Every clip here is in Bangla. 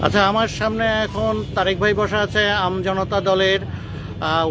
আচ্ছা, আমার সামনে এখন তারেক ভাই বসে আছে জনতা দলের।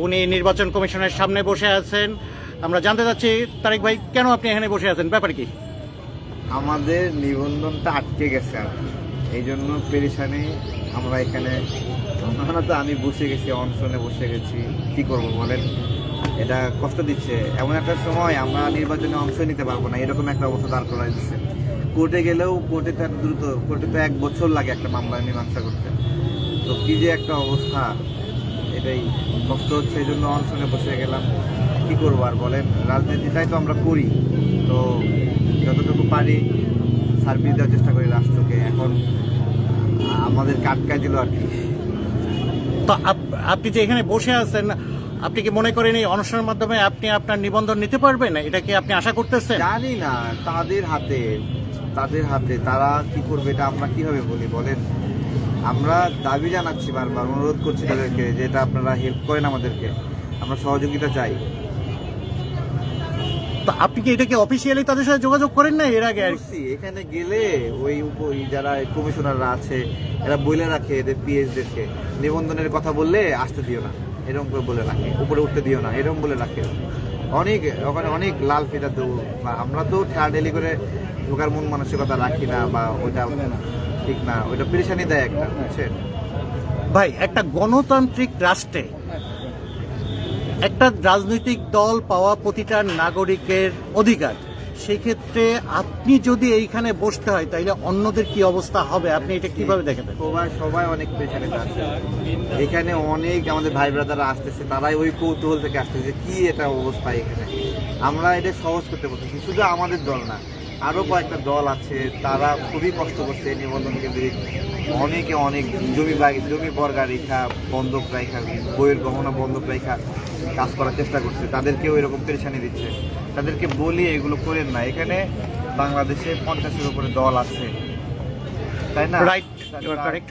উনি নির্বাচন কমিশনের সামনে বসে আছেন। আমরা জানতে চাচ্ছি, তারেক ভাই কেন আপনি এখানে বসে আছেন, ব্যাপার কি? আমাদের নিবন্ধনটা আটকে গেছে আর কি, এই জন্য পেরেশানি। আমরা এখানে আমরা তো আমি বসে গেছি, অনশনে বসে গেছি, কি করব বলেন। এটা কষ্ট দিচ্ছে। এমন একটা সময় আমরা নির্বাচনে অংশ নিতে পারবো না, এরকম একটা অবস্থা দাঁড় করাই দিচ্ছে। কোর্টে গেলেও কোর্টে তো দ্রুত, কোর্টে তো 1 বছর লাগে একটা মামলা মীমাংসা করতে। তো কি যে একটা অবস্থা, এটাই কষ্ট হচ্ছে, এই জন্য অনশনে বসে গেলাম। কি করবো আর বলেন, রাজনীতিটাই তো আমরা করি, তো যতটুকু পারি সার্ভিস দেওয়ার চেষ্টা করি রাষ্ট্রকে। এখন আমাদের কাটকায় দিল আর কি। তো আপনি যে এখানে বসে আছেন, আপনি কি মনে করেন এই অনুষ্ঠানের মাধ্যমে আপনি আপনার নিবন্ধন নিতে পারবেন? এটা কি আপনি আশা করতেছেন? জানি না, তাদের হাতে, তাদের হাতে, তারা কি করবে এটা আমরা কিভাবে বলি বলেন। আমরা দাবি জানাচ্ছি, বারবার অনুরোধ করছি তাদেরকে যে এটা আপনারা হেল্প করেন আমাদেরকে, আমরা সহযোগিতা চাই। তো আপনি কি এটাকে অফিসিয়ালি তাদের সাথে যোগাযোগ করেন না এর আগে? এখানে গেলে ওই যারা কমিশনাররা আছে এরা বলে রাখে এদের পিএসদেরকে, নিবন্ধনের কথা বললে আসতে দিও না, এরকম করে বলে রাখে, উপরে উঠতে দিও না, এরকম বলে রাখে। অনেক ওখানে অনেক লাল ফিতা দৌড়, বা আমরা তো ঠেলাঠেলি করে ঢোকার মন মানসিকতা রাখি না, বা ওইটা ঠিক না, ওইটা পেরেশানি দেয় একটা, বুঝছেন ভাই, একটা গণতান্ত্রিক রাষ্ট্রে একটা রাজনৈতিক দল পাওয়া প্রতিটা নাগরিকের অধিকার। সেক্ষেত্রে আপনি যদি এইখানে বসতে হয় তাইলে অন্যদের কি অবস্থা হবে, আপনি এটা কিভাবে দেখেন? সবাই অনেক পেরেশানিতে আছে। এখানে অনেক আমাদের ভাই ব্রাদাররা আসতেছে, তারাই ওই কৌতূহল থেকে আসতেছে কি এটা অবস্থা এখানে। আমরা এটা সহজ করতে বলতেছি, শুধু আমাদের দল না, আরো কয়েকটা দল আছে, তারা খুবই কষ্ট করছে নিবন্ধন কেন্দ্রিক। অনেকে অনেক জমি বর্গা রেখা, বন্ধক রেখা, বইয়ের গহনা বন্ধক রেখা কাজ করার চেষ্টা করছে, তাদেরকেও এরকম পেরেশানি দিচ্ছে। তাদেরকে বলি এগুলো করেন না। এখানে বাংলাদেশে 50-এর উপরে দল আছে, তাই না? রাইট।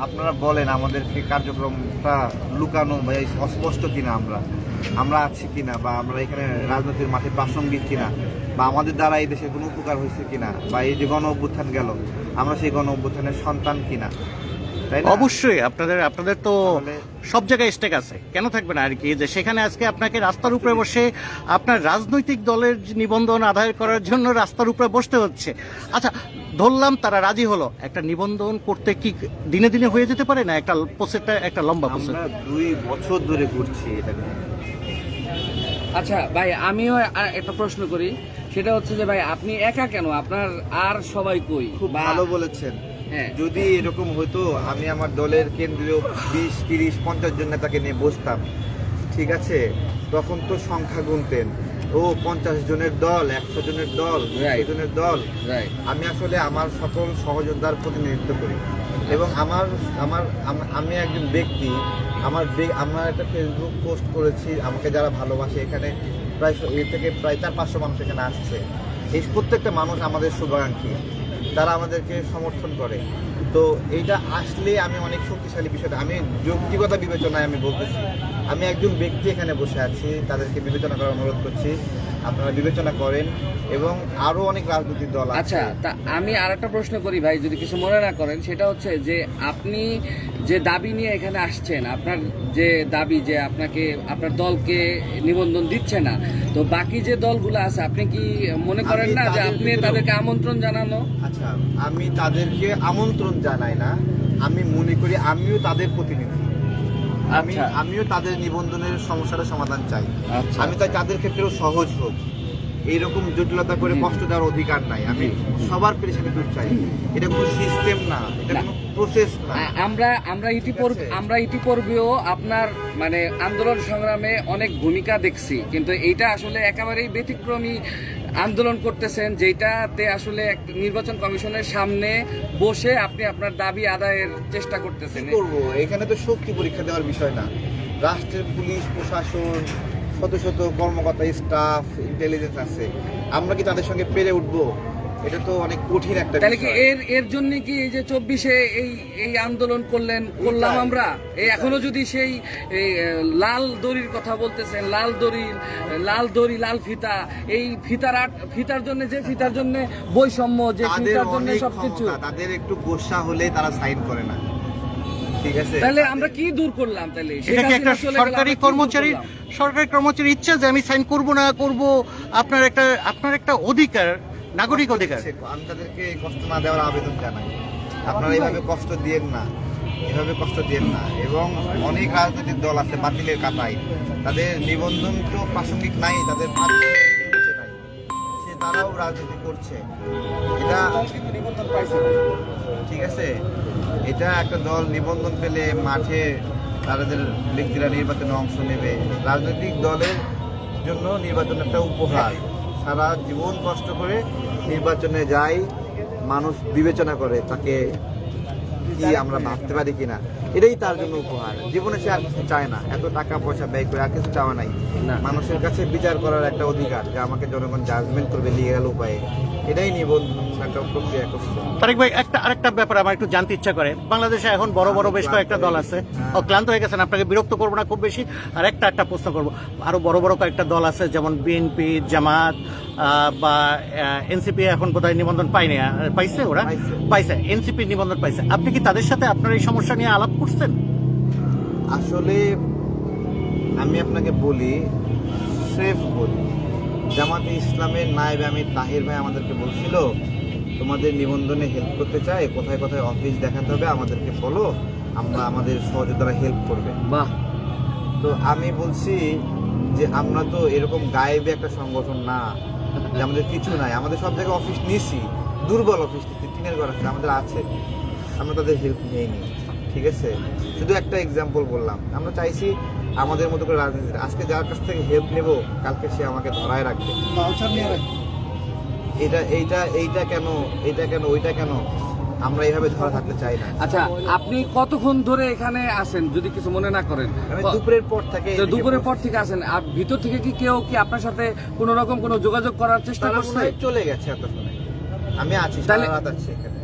আপনারা বলেন আমাদেরকে কার্যক্রমটা লুকানো বা অস্পষ্ট কিনা, আমরা আছি কিনা, বা আমরা এখানে রাজনীতির মাঠে প্রাসঙ্গিক কিনা, বা আমাদের দ্বারা এই দেশে কোনো উপকার হয়েছে কিনা, বা এই যে গণ অভ্যুত্থান গেল, আমরা সেই গণ অভ্যুত্থানের সন্তান কিনা। অবশ্যই আপনাদের তো সব জায়গায় স্টেক আছে, কেন থাকবে না আর কি। যে সেখানে আজকে আপনাকে রাস্তার উপরে বসে আপনার রাজনৈতিক দলের নিবন্ধন আদায় করার জন্য রাস্তার উপরে বসতে হচ্ছে। আচ্ছা, ধরলাম তারা রাজি হলো, একটা নিবন্ধন করতে কি দিনে দিনে হয়ে যেতে পারে না? একটা প্রসেসটা একটা লম্বা প্রসেস। আমরা 2 বছর ধরে ঘুরছি এটা নিয়ে। আচ্ছা ভাই, আমিও একটা প্রশ্ন করি, সেটা হচ্ছে যে ভাই আপনি একা কেন, আপনার আর সবাই কই? খুব ভালো বলেছেন। হ্যাঁ, যদি এরকম হতো, আমি আমার দলের কেন্দ্রীয় 20, 30, 50 জন নেতাকে নিয়ে বসতাম, ঠিক আছে, তখন তো সংখ্যা গুনতেন, ও 50 জনের দল, 100 জনের দল, 200 জনের দল। আমি আসলে আমার সকল সহযোদ্ধার প্রতিনিধিত্ব করি, এবং আমি একজন ব্যক্তি। আমার একটা ফেসবুক পোস্ট করেছি, আমাকে যারা ভালোবাসে, এখানে প্রায় এর থেকে প্রায় 400-500 মানুষ এখানে আসছে। এই প্রত্যেকটা মানুষ আমাদের শুভাকাঙ্ক্ষী, তারা আমাদেরকে সমর্থন করে। তো এইটা আসলে আমি অনেক শক্তিশালী বিষয়টা, আমি যৌক্তিকতা বিবেচনায় আমি বলতেছি। আমি একজন ব্যক্তি এখানে বসে আছি, তাদেরকে বিবেচনা করার অনুরোধ করছি, আপনারা বিবেচনা করেন। এবং আরো অনেক রাজনৈতিক দল আছে। আচ্ছা, তা আমি আর একটা প্রশ্ন করি ভাই, যদি কিছু মনে না করেন, সেটা হচ্ছে যে আপনি যে দাবি নিয়ে এখানে আসছেন, আপনার যে দাবি যে আপনাকে আপনার দলকে নিবন্ধন দিচ্ছে না, তো বাকি যে দলগুলো আছে, আপনি কি মনে করেন না যে আপনি তাদেরকে আমন্ত্রণ জানানো? আচ্ছা, আমি তাদেরকে আমন্ত্রণ জানাই না, আমি মনে করি আমিও তাদের প্রতিনিধি। আমিও তাদের নিবন্ধনের সমস্যাটা সমাধান চাই। আমি তাই তাদের ক্ষেত্রেও সহজ হোক, এইরকম জটিলতা করে কষ্ট দেওয়ার অধিকার নাই। আমি সবার পেরেশানি দূর চাই। এটা কোনো সিস্টেম না, এটা কোনো প্রসেস না। আমরা ইতিপূর্বেও আপনার মানে আন্দোলন সংগ্রামে অনেক ভূমিকা দেখছি, কিন্তু এইটা আসলে একেবারেই ব্যতিক্রমী আন্দোলন করতেছেন, যেটাতে আসলে নির্বাচন কমিশনের সামনে বসে আপনি আপনার দাবি আদায়ের চেষ্টা করতেছেন। কি করবো, এখানে তো শক্তি পরীক্ষা দেওয়ার বিষয় না। রাষ্ট্রের পুলিশ প্রশাসন, শত শত কর্মকর্তা, স্টাফ, ইন্টেলিজেন্স আছে, আমরা কি তাদের সঙ্গে পেরে উঠবো? এটা তো অনেক কঠিন একটা বিষয়। তাহলে কি এর জন্য কি এই যে 24-এ এই আন্দোলন করলাম আমরা, এখনো যদি সেই লাল দড়ির কথা বলতেছেন, লাল দড়ি লাল ফিতা, এই ফিতার জন্য বৈষম্য, যে ফিতার জন্য সবকিছু, তাদের একটু গোসা হলে তারা সাইন করে না। ঠিক আছে, তাহলে আমরা কি দূর করলাম তাহলে? এটা কি একটা শেখ হাসিনা চলে গেল, সরকারি আমরা কি দূর কর্মচারী করলাম? সরকারি কর্মচারীর ইচ্ছা যে আমি সাইন করব না করব, আপনার একটা অধিকার, নাগরিক অধিকার। আমি তাদেরকে কষ্ট না দেওয়ার আবেদন জানাই। আপনারা এইভাবে কষ্ট দিয়েন না, এভাবে কষ্ট দিয়েন না। এবং অনেক রাজনৈতিক দল আছে বাতিলের কাতায়, তাদের নিবন্ধন তো প্রাসঙ্গিক নাই, তাদের প্রার্থী বেছে নাই, সে তারাও রাজনীতি করছে। এটা ঠিক আছে, এটা একটা দল নিবন্ধন পেলে মাঠে তাদের ব্যক্তিরা নির্বাচনে অংশ নেবে। রাজনৈতিক দলের জন্য নির্বাচন একটা উপহার। সারা জীবন কষ্ট করে নির্বাচনে যায়, মানুষ বিবেচনা করে তাকে কি আমরা ভাবতে পারি কিনা, এটাই তার জন্য উপহার। জীবনে সে আর কিছু চায় না, এত টাকা পয়সা ব্যয় করে আর কিছু চাওয়া নাই। না। মানুষের কাছে বিচার করার একটা অধিকার, যে আমাকে জনগণ জাজমেন্ট করবে লিগ্যাল উপায়ে, এটাই নিবন্ধন একটা প্রক্রিয়া করছে। তারেক ভাই, আরেকটা ব্যাপার আমার একটু জানতে ইচ্ছা করে। বাংলাদেশে এখন বড় বড় বেশ কয়েকটা দল আছে। ক্লান্ত হয়ে গেছেন, আপনাকে বিরক্ত করবো না খুব বেশি। আর একটা প্রশ্ন করবো, আরো বড় বড় কয়েকটা দল আছে, যেমন বিএনপি, জামাত বা এনসিপি এখন বোধহয় নিবন্ধন পায়নি। পাইছে ওরা? পাইছে, এনসিপি নিবন্ধন পাইছে। আপনি কি তাদের সাথে আপনার এই সমস্যা নিয়ে আলাপ করছেন? আসলে আমি আপনাকে বলি, স্রেফ বলি, জামাতে ইসলামের নায়েবে আমি তাহির ভাই আমাদেরকে বলছিল, তোমাদের নিবন্ধনে হেল্প করতে চাই, কোথায় কোথায় অফিস দেখাতে হবে আমাদেরকে বলো, আমরা আমাদের সহযোগিতারা হেল্প করবে। বাহ। তো আমি বলছি যে আমরা তো এরকম গায়েবে একটা সংগঠন না যে আমাদের কিছু নাই, আমাদের সব জায়গায় অফিস নিছি, দুর্বল অফিস নিচ্ছি, টিনের ঘর আছে, আমাদের আছে, আমরা তাদের হেল্প নিইনি। ঠিক আছে, শুধু একটা এক্সাম্পল বললাম। আমরা চাইছি আমাদের মতো করে রাজনীতি, আজকে যার কাছ থেকে হেল্প নেব কালকে সে আমাকে ধরায় রাখবে, এইটা কেন ওইটা কেন, আমরা এইভাবে ধরা থাকতে চাই না। আচ্ছা, আপনি কতক্ষণ ধরে এখানে আছেন যদি কিছু মনে না করেন? আমি দুপুরের পর থেকে তো দুপুরের পর থেকে আছেন, আর ভিতর থেকে কি কেউ কি আপনার সাথে কোনো রকম কোনো যোগাযোগ করার চেষ্টা তারা করছে? মনে হয় চলে গেছে এতক্ষণে, আমি আছি, সারা তাহলে- রাত আছি এখানে,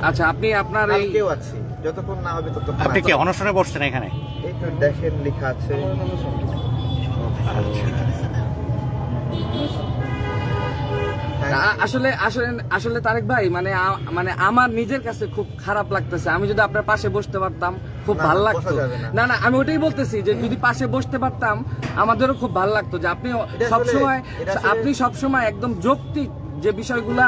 আচ্ছা, আপনি আপনার এই কালকেও আছি, যতক্ষণ না হবে ততক্ষণ আপনি কি আছি। অনশনে বসছেন এখানে? এই তো দেখেন লেখা আছে। হ্যাঁ, আসলে আসলে আসলে তারেক ভাই, মানে আমার নিজের কাছে খুব খারাপ লাগতেছে। আমি যদি আপনার পাশে বসতে পারতাম খুব না, ভালো বসা লাগতো। যাবে না। না না, আমি ওটাই বলতেছি যে যদি পাশে বসতে পারতাম আমাদেরও খুব ভালো লাগতো, যে আপনি এটা সবসময় একদম যৌক্তিক যে বিষয়গুলা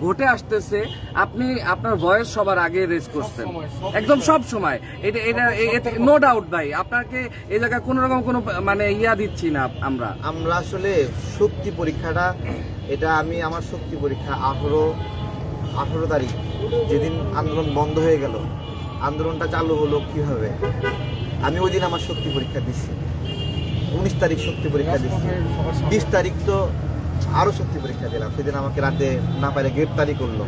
ঘটে আসতেছে আপনি আপনার ভয়েস সবার আগে রেজ করছেন, একদম সব সময়। এটা নো ডাউট ভাই, আপনাকে এই জায়গায় কোনো রকম কোনো মানে দিচ্ছি না আমরা। আমরা আসলে শক্তি পরীক্ষাটা, এটা আমি আমার শক্তি পরীক্ষা 18 তারিখ যেদিন আন্দোলন বন্ধ হয়ে গেল, আন্দোলনটা চালু হলো কিভাবে, আমি ওই দিন আমার শক্তি পরীক্ষা দিচ্ছি। 19 তারিখ শক্তি পরীক্ষা দিচ্ছি, 20 তারিখ তো আরো শক্তি পরীক্ষা দিলাম। সেদিন আমাকে রাতে না পারে গ্রেপ্তারি করলো,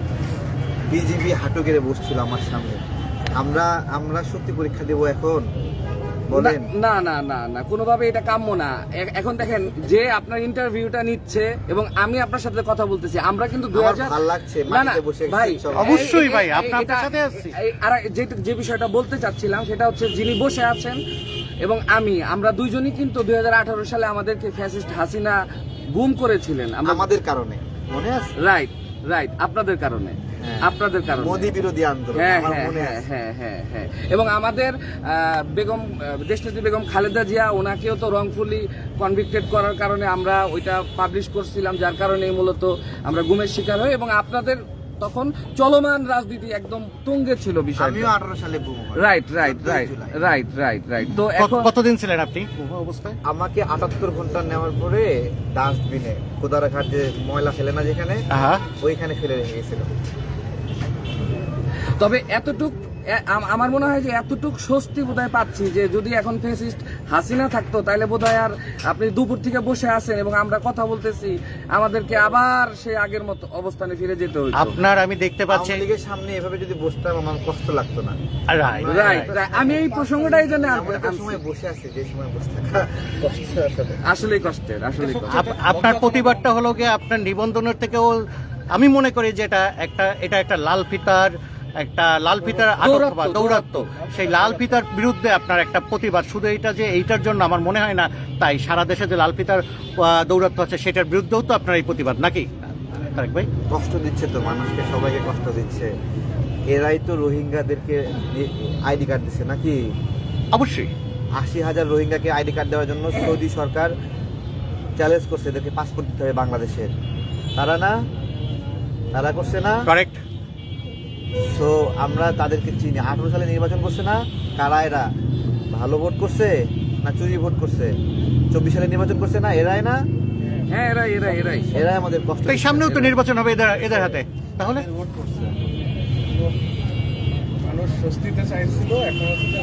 বিজিবি হাঁটু গেড়ে বসছিল আমার সামনে। আমরা শক্তি পরীক্ষা দেবো এখন, বলেন? না না না না, কোনোভাবে এটা কাম্য না। এখন দেখেন, যে আপনার ইন্টারভিউটা নিচ্ছে এবং আমি আপনার সাথে কথা বলতেছি, আমরা কিন্তু আমার ভালো লাগছে, মাটিতে বসে ভাই, সব। অবশ্যই ভাই, আপনার এটা- সাথে আছি। আর যে বিষয়টা বলতে চাচ্ছিলাম সেটা হচ্ছে, যিনি বসে আছেন এবং আমরা দুইজনই কিন্তু 2018 সালে আমাদেরকে ফ্যাসিস্ট হাসিনা গুম করেছিলেন। আমাদের কারণে, মনে আছে? রাইট, আপনাদের কারণে, আপনাদের কারণে মোদি বিরোধী আন্দোলন, হ্যাঁ আমার হ্যাঁ মনে হ্যাঁ আছে। হ্যাঁ হ্যাঁ হ্যাঁ। এবং আমাদের দেশনেত্রী বেগম খালেদা জিয়া, ওনাকেও তো রংফুলি কনভিক্টেড করার কারণে আমরা ওইটা পাবলিশ করছিলাম, যার কারণে মূলত আমরা গুমের শিকার হই। এবং আপনাদের তখন চলমান রাজনীতি একদম তুঙ্গে ছিল বিষয়টা। আমিও 18 সালে বুম হয়। রাইট 14 জুলাই। তো এখন কতদিন ছিলেন আপনি অবস্থায়? আমাকে 78 ঘন্টা নেওয়ার পরে ডাস্টবিনে কোদারাঘাট যে ময়লা ফেলে না যেখানে, ওইখানে ফেলে রেখে গেছিল। তবে আমার মনে হয় যে এতটুক স্বস্তি বোধহয় পাচ্ছি, যে যদি এখন ফ্যাসিস্ট হাসিনা থাকতো তাহলে বোধহয় আর আপনি দুপুর থেকে বসে আছেন এবং আমরা কথা বলতেছি, আমাদেরকে আবার সে আগের মতো অবস্থানে ফিরে যেতে হইতো। আপনার আমি দেখতে পাচ্ছি আওয়ামী লীগের সামনে এভাবে যদি বসতাম আমার কষ্ট লাগতো না। রাইট, আমি এই প্রসঙ্গটাই জন্য আমরা একটা সময় বসে আছি, যে সময় বসে থাকা কষ্ট আসলে। আসলেই কষ্টের। আপনার প্রতিবাদটা হলো গিয়ে আপনার নিবন্ধনের থেকেও আমি মনে করি যে এটা একটা লাল ফিতার দৌরাত্ম। সেই লাল ফিতার বিরুদ্ধে আপনার একটা প্রতিবাদ। শুধু এইটার জন্য আমার মনে হয় না তাই সারা দেশে যে লাল ফিতার দৌরাত্ম আছে সেটার বিরুদ্ধেও তো আপনার এই প্রতিবাদ, নাকি তারেক ভাই? কষ্ট দিচ্ছে তো মানুষকে, সবাইকে কষ্ট দিচ্ছে। এরাই তো রোহিঙ্গাদেরকে আইডি কার্ড দিছে নাকি? অবশ্যই 80,000 রোহিঙ্গাকে আইডি কার্ড দেওয়ার জন্য সৌদি সরকার চ্যালেঞ্জ করছে, এদেরকে পাসপোর্ট দিতে হবে বাংলাদেশের। তারা করছে না? কারেক্ট। সো আমরা তাদেরকে চিনি। 18 সালে নির্বাচন করছে না? কারা এরা? ভালো ভোট করছে না চুরি ভোট করছে? 24 সালে নির্বাচন করছে না? এরাই না? হ্যাঁ, এরাই এরাই আমাদের কষ্ট তো এই সামনেও তো নির্বাচন হবে এদের হাতে, তাহলে ভোট করছে। মানুষ স্বস্তিতে চাইছিল, এখন হচ্ছে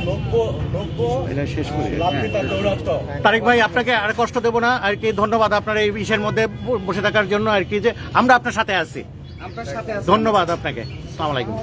নব্য এটা শেষ করি। লাভবিতা দৌরাত্ম। তারেক ভাই, আপনাকে আর কষ্ট দেবো না আর কি। ধন্যবাদ আপনার এই বিষয়ের মধ্যে বসে থাকার জন্য আর কি, যে আমরা আপনার সাথে আছি। আপনার সাথে ধন্যবাদ আপনাকে। আসসালামু আলাইকুম।